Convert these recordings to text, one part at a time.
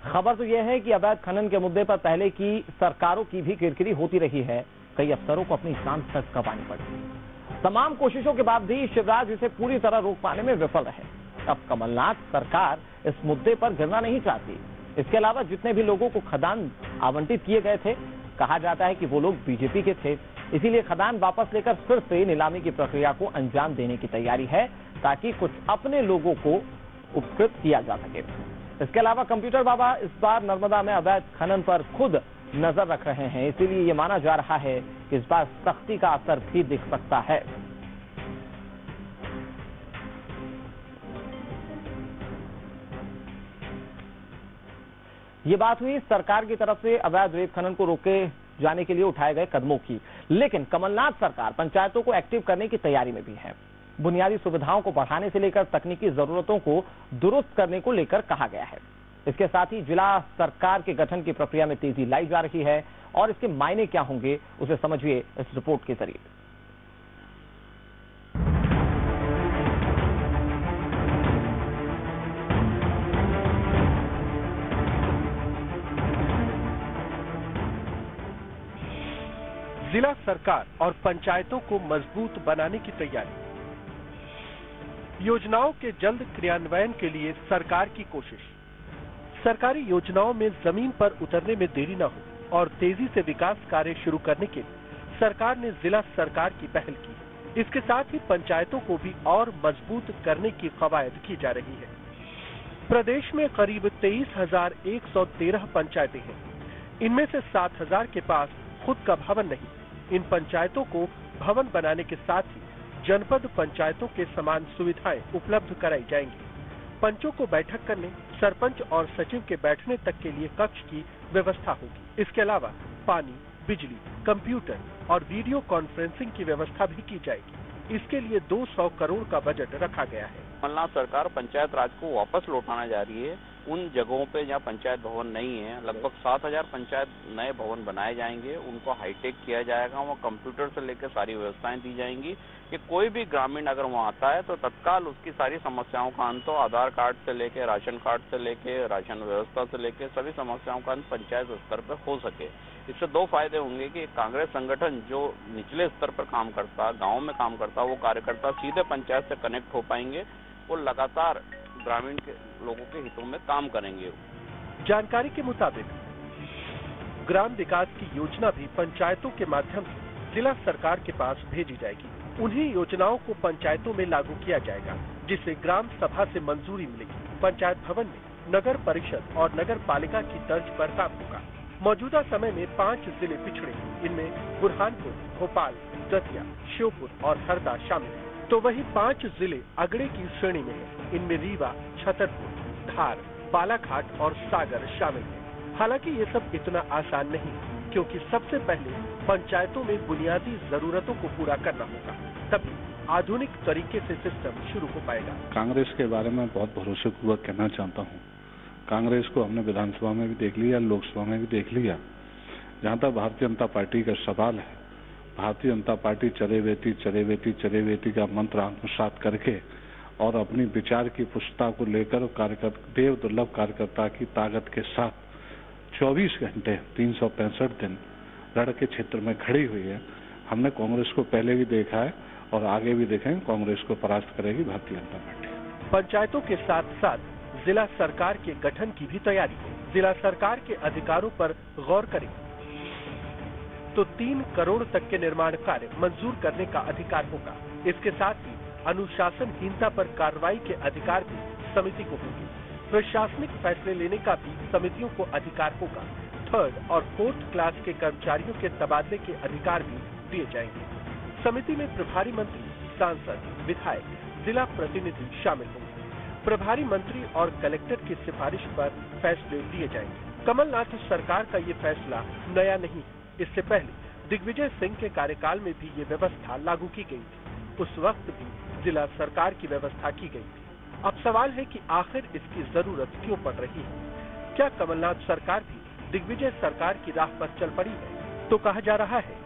खबर तो यह है कि अवैध खनन के मुद्दे पर पहले की सरकारों की भी किरकिरी होती रही है। कई अफसरों को अपनी जान तक गंवानी पड़ी। तमाम कोशिशों के बाद भी शिवराज इसे पूरी तरह रोक पाने में विफल रहे। अब कमलनाथ सरकार इस मुद्दे पर गिरना नहीं चाहती। इसके अलावा जितने भी लोगों को खदान आवंटित किए गए थे, कहा जाता है कि वो लोग बीजेपी के थे, इसीलिए खदान वापस लेकर फिर से नीलामी की प्रक्रिया को अंजाम देने की तैयारी है, ताकि कुछ अपने लोगों को उपकृत किया जा सके। इसके अलावा कंप्यूटर बाबा इस बार नर्मदा में अवैध खनन पर खुद नजर रख रहे हैं, इसीलिए ये माना जा रहा है कि इस बार सख्ती का असर भी दिख सकता है। ये बात हुई सरकार की तरफ से अवैध रेत खनन को रोके जाने के लिए उठाए गए कदमों की, लेकिन कमलनाथ सरकार पंचायतों को एक्टिव करने की तैयारी में भी है। बुनियादी सुविधाओं को बढ़ाने से लेकर तकनीकी जरूरतों को दुरुस्त करने को लेकर कहा गया है। इसके साथ ही जिला सरकार के गठन की प्रक्रिया में तेजी लाई जा रही है और इसके मायने क्या होंगे उसे समझिए इस रिपोर्ट के जरिए। जिला सरकार और पंचायतों को मजबूत बनाने की तैयारी। योजनाओं के जल्द क्रियान्वयन के लिए सरकार की कोशिश। सरकारी योजनाओं में जमीन पर उतरने में देरी न हो और तेजी से विकास कार्य शुरू करने के लिए सरकार ने जिला सरकार की पहल की। इसके साथ ही पंचायतों को भी और मजबूत करने की कवायद की जा रही है। प्रदेश में करीब 23,113 पंचायतें हैं। इनमें से 7,000 के पास खुद का भवन नहीं। इन पंचायतों को भवन बनाने के साथ ही जनपद पंचायतों के समान सुविधाएं उपलब्ध कराई जाएंगी। पंचों को बैठक करने, सरपंच और सचिव के बैठने तक के लिए कक्ष की व्यवस्था होगी। इसके अलावा पानी, बिजली, कंप्यूटर और वीडियो कॉन्फ्रेंसिंग की व्यवस्था भी की जाएगी। इसके लिए 200 करोड़ का बजट रखा गया है। कमलनाथ सरकार पंचायत राज को वापस लौटाना जा रही है। उन जगहों पे जहाँ पंचायत भवन नहीं है, लगभग 7,000 पंचायत नए भवन बनाए जाएंगे। उनको हाईटेक किया जाएगा। वहाँ कंप्यूटर से लेकर सारी व्यवस्थाएं दी जाएंगी कि कोई भी ग्रामीण अगर वहाँ आता है तो तत्काल उसकी सारी समस्याओं का अंत हो। आधार कार्ड से लेके, राशन कार्ड से लेके, राशन व्यवस्था से लेके सभी समस्याओं का अंत पंचायत स्तर पर हो सके। इससे दो फायदे होंगे कि कांग्रेस संगठन जो निचले स्तर पर काम करता, गाँव में काम करता, वो कार्यकर्ता सीधे पंचायत से कनेक्ट हो पाएंगे। वो लगातार ग्रामीण के लोगों के हितों में काम करेंगे। जानकारी के मुताबिक ग्राम विकास की योजना भी पंचायतों के माध्यम से जिला सरकार के पास भेजी जाएगी। उन्हीं योजनाओं को पंचायतों में लागू किया जाएगा, जिसे ग्राम सभा से मंजूरी मिलेगी। पंचायत भवन में नगर परिषद और नगर पालिका की तर्ज पर काम होगा। मौजूदा समय में 5 जिले पिछड़े, इनमें बुरहानपुर, भोपाल, दतिया, श्योपुर और हरदा शामिल है। तो वही 5 जिले अगड़े की श्रेणी में है। इनमें रीवा, छतरपुर, धार, बालाघाट और सागर शामिल है। हालांकि ये सब इतना आसान नहीं, क्योंकि सबसे पहले पंचायतों में बुनियादी जरूरतों को पूरा करना होगा, तभी आधुनिक तरीके से सिस्टम शुरू हो पाएगा। कांग्रेस के बारे में बहुत भरोसेपूर्वक कहना चाहता हूँ। कांग्रेस को हमने विधानसभा में भी देख लिया, लोकसभा में भी देख लिया। जहाँ तक भारतीय जनता पार्टी का सवाल है, भारतीय जनता पार्टी चले बेटी का मंत्र आत्मसात करके और अपनी विचार की पुष्टता को लेकर देव दुर्लभ कार्यकर्ता की ताकत के साथ 24 घंटे 365 दिन रण के क्षेत्र में खड़ी हुई है। हमने कांग्रेस को पहले भी देखा है और आगे भी देखेंगे। कांग्रेस को परास्त करेगी भारतीय जनता पार्टी। पंचायतों के साथ साथ जिला सरकार के गठन की भी तैयारी है। जिला सरकार के अधिकारों पर गौर करें तो 3 करोड़ तक के निर्माण कार्य मंजूर करने का अधिकार होगा। इसके साथ ही अनुशासनहीनता पर कार्रवाई के अधिकार भी समिति को होंगे। प्रशासनिक फैसले लेने का भी समितियों को अधिकार होगा। 3rd और 4th क्लास के कर्मचारियों के तबादले के अधिकार भी दिए जाएंगे। समिति में प्रभारी मंत्री, सांसद, विधायक, जिला प्रतिनिधि शामिल होंगे। प्रभारी मंत्री और कलेक्टर की सिफारिश पर फैसले लिए जाएंगे। कमलनाथ सरकार का ये फैसला नया नहीं। इससे पहले दिग्विजय सिंह के कार्यकाल में भी ये व्यवस्था लागू की गई थी। उस वक्त भी जिला सरकार की व्यवस्था की गई थी। अब सवाल है कि आखिर इसकी जरूरत क्यों पड़ रही है? क्या कमलनाथ सरकार भी दिग्विजय सरकार की राह पर चल पड़ी है? तो कहा जा रहा है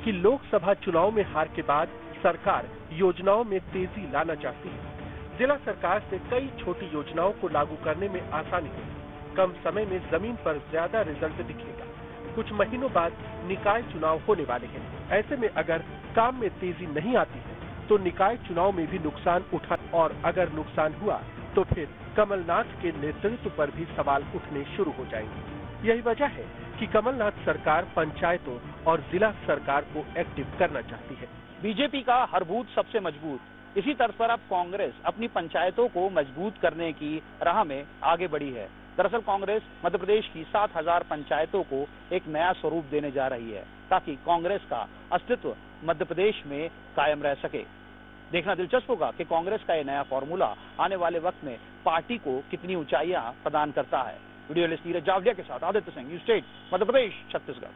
कि लोकसभा चुनाव में हार के बाद सरकार योजनाओं में तेजी लाना चाहती है। जिला सरकार से कई छोटी योजनाओं को लागू करने में आसानी है। कम समय में जमीन पर ज्यादा रिजल्ट दिखेगा। कुछ महीनों बाद निकाय चुनाव होने वाले हैं। ऐसे में अगर काम में तेजी नहीं आती है तो निकाय चुनाव में भी नुकसान उठा, और अगर नुकसान हुआ तो फिर कमलनाथ के नेतृत्व पर भी सवाल उठने शुरू हो जाएंगे। यही वजह है कि कमलनाथ सरकार पंचायतों और जिला सरकार को एक्टिव करना चाहती है। बीजेपी का हर बूथ सबसे मजबूत, इसी तर्ज पर अब कांग्रेस अपनी पंचायतों को मजबूत करने की राह में आगे बढ़ी है। दरअसल कांग्रेस मध्य प्रदेश की 7000 पंचायतों को एक नया स्वरूप देने जा रही है ताकि कांग्रेस का अस्तित्व मध्य प्रदेश में कायम रह सके। देखना दिलचस्प होगा कि कांग्रेस का यह नया फॉर्मूला आने वाले वक्त में पार्टी को कितनी ऊंचाइयां प्रदान करता है। वीडियो जर्नलिस्ट नीरज जावलिया के साथ आदित्य सिंह, न्यूज़ 8 मध्य प्रदेश, छत्तीसगढ़।